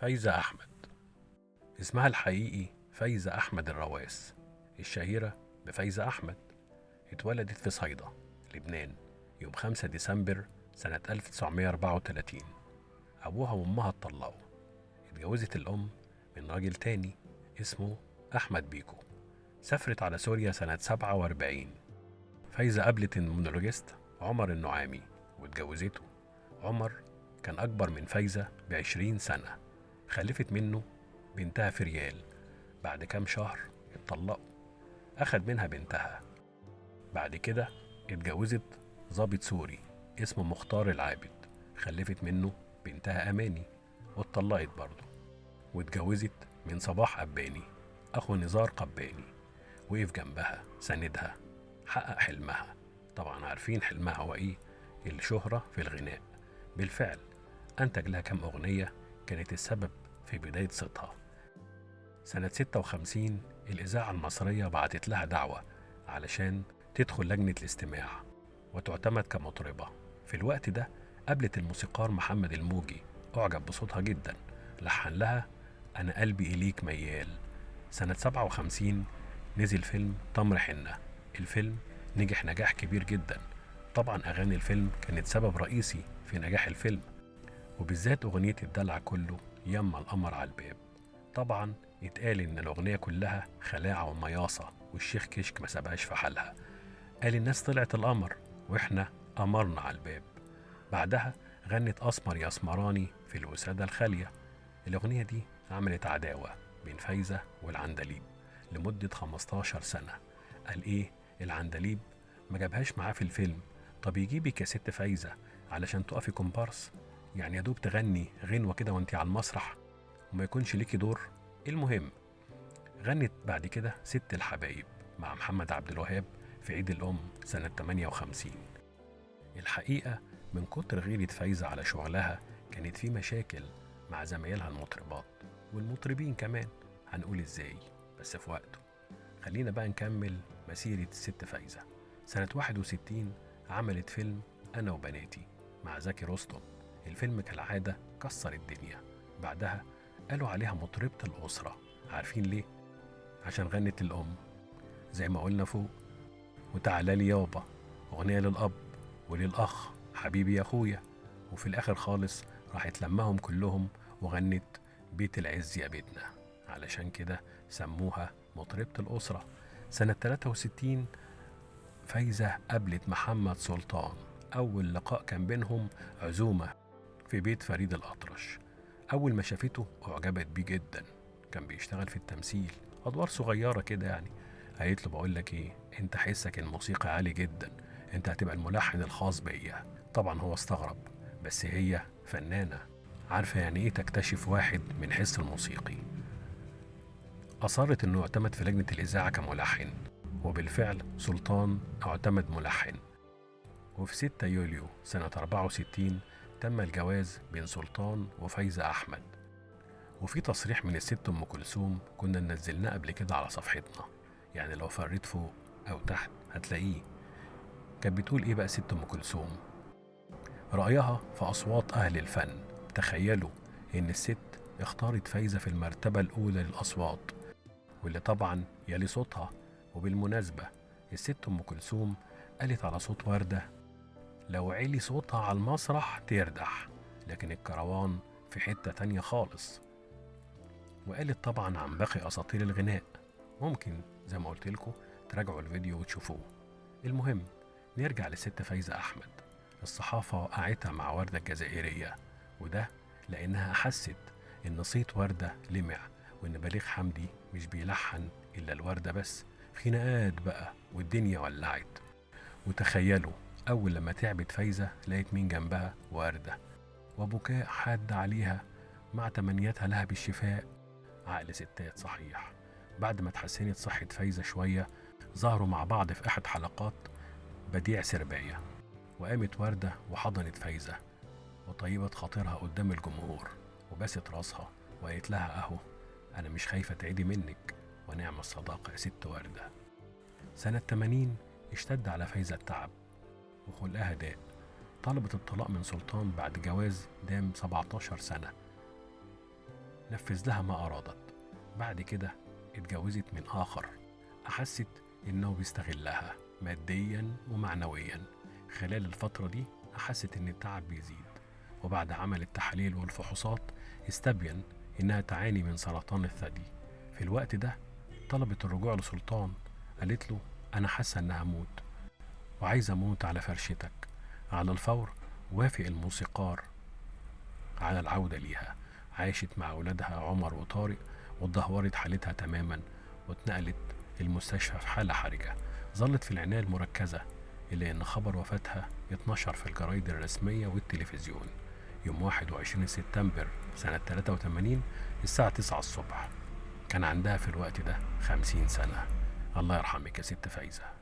فايزة أحمد. اسمها الحقيقي فايزة أحمد الرواس، الشهيرة بفايزة أحمد. اتولدت في صيدا، لبنان، يوم 5 ديسمبر سنة 1934. أبوها وأمها اتطلقوا. اتجوزت الأم من راجل تاني اسمه أحمد بيكو. سافرت على سوريا سنة 47. فايزة قابلت المونولوجيست عمر النعامي واتجوزته. عمر كان أكبر من فايزة ب20 سنة. خلفت منه بنتها في ريال. بعد كام شهر اتطلقوا. أخد منها بنتها. بعد كده اتجوزت ضابط سوري اسمه مختار العابد. خلفت منه بنتها أماني واتطلقت برضه. واتجوزت من صباح أباني أخو نزار قباني. وقف جنبها سندها، حقق حلمها. طبعا عارفين حلمها هو ايه؟ الشهرة في الغناء. بالفعل أنتج لها كام أغنية كانت السبب في بداية صيتها. سنة 56 الإذاعة المصرية بعتت لها دعوة علشان تدخل لجنة الاستماع وتعتمد كمطربة. في الوقت ده قابلت الموسيقار محمد الموجي، أعجب بصوتها جدا، لحن لها أنا قلبي إليك ميال. سنة 57 نزل فيلم تمر حنة. الفيلم نجح نجاح كبير جدا. طبعا أغاني الفيلم كانت سبب رئيسي في نجاح الفيلم، وبالذات أغنية الدلع كله يما القمر على الباب. طبعا يتقال إن الأغنية كلها خلاعة ومياصة، والشيخ كشك ما سابهاش في حالها. قال الناس طلعت القمر وإحنا قمرنا على الباب. بعدها غنت أسمر يا اسمراني في الوسادة الخالية. الأغنية دي عملت عداوة بين فايزة والعندليب لمدة 15 سنة. قال إيه العندليب ما جابهاش معاه في الفيلم؟ طب يجيبك يا ست فايزة علشان تقفي كومبارس، يعني يا دوب تغني غنوة كده وانتي على المسرح وما يكونش ليكي دور. المهم غنت بعد كده ست الحبايب مع محمد عبد الوهاب في عيد الأم سنة 58. الحقيقة من كتر غيرة فايزة على شغلها كانت في مشاكل مع زمايلها المطربات والمطربين كمان. هنقول ازاي بس في وقته. خلينا بقى نكمل مسيرة الست فايزة. سنة 61 عملت فيلم أنا وبناتي مع زكي رستم. الفيلم كالعادة كسر الدنيا. بعدها قالوا عليها مطربة الأسرة. عارفين ليه؟ عشان غنت الأم زي ما قلنا فوق، وتعالى لي يابا أغنية للأب وللأخ حبيبي يا أخويا. وفي الآخر خالص راحت لمهم كلهم وغنت بيت العز يا بيتنا. علشان كده سموها مطربة الأسرة. سنة 63 فايزة قابلت محمد سلطان. أول لقاء كان بينهم عزومة في بيت فريد الأطرش. أول ما شافته أعجبت بيه جدا. كان بيشتغل في التمثيل أدوار صغيرة كده يعني. قالت له بقول لك إيه، أنت حسك الموسيقى عالي جدا، أنت هتبقى الملحن الخاص بيا. طبعا هو استغرب، بس هي فنانة عارفة يعني إيه تكتشف واحد من حس الموسيقي. أصرت إنه يعتمد في لجنة الإذاعة كملحن، وبالفعل سلطان اعتمد ملحن. وفي 6 يوليو سنة 64 تم الجواز بين سلطان وفايزة أحمد. وفي تصريح من الست أم كلثوم كنا نزلناه قبل كده على صفحتنا، يعني لو فريت فوق أو تحت هتلاقيه. كانت بتقول إيه بقى ست أم كلثوم؟ رأيها في أصوات أهل الفن. تخيلوا إن الست اختارت فايزة في المرتبة الأولى للأصوات، واللي طبعا يلي صوتها. وبالمناسبة الست أم كلثوم قالت على صوت وردة لو علي صوتها على المسرح تردح، لكن الكروان في حتة تانية خالص. وقالت طبعا عن باقي أساطير الغناء. ممكن زي ما قلت لكم تراجعوا الفيديو وتشوفوه. المهم نرجع لست فايزة أحمد. الصحافة وقعتها مع وردة الجزائرية، وده لأنها حست إن صيت وردة لمع، وإن بليغ حمدي مش بيلحن إلا الوردة بس. خناقات بقى والدنيا ولعت. وتخيلوا أول لما تعبت فايزة لقيت مين جنبها؟ وردة. وبكاء حاد عليها مع تمنياتها لها بالشفاء. عقل ستات صحيح. بعد ما اتحسنت صحة فايزة شوية ظهروا مع بعض في أحد حلقات بديع سرباية، وقامت وردة وحضنت فايزة وطيبت خاطرها قدام الجمهور وبست راسها وقالت لها أهو أنا مش خايفة تعيدي منك، ونعم الصداقة يا ست وردة. سنة 80 اشتد على فايزة التعب وخلقها ضاق. طلبت الطلاق من سلطان بعد جواز دام 17 سنة. نفذ لها ما أرادت. بعد كده اتجوزت من آخر، أحست إنه بيستغلها ماديا ومعنويا. خلال الفترة دي أحست إن التعب بيزيد، وبعد عمل التحاليل والفحوصات استبين إنها تعاني من سرطان الثدي. في الوقت ده طلبت الرجوع لسلطان، قالت له أنا حاسة إنها هموت وعايزة أموت على فرشتك. على الفور وافق الموسيقار على العودة ليها. عاشت مع أولادها عمر وطارق، واتدهورت حالتها تماما واتنقلت المستشفى في حالة حرجة. ظلت في العناية المركزة إلا أن خبر وفاتها اتنشر في الجرايد الرسمية والتلفزيون يوم 21 سبتمبر سنة 83 الساعة 9 الصبح. كان عندها في الوقت ده 50 سنة. الله يرحمك يا ست فايزة.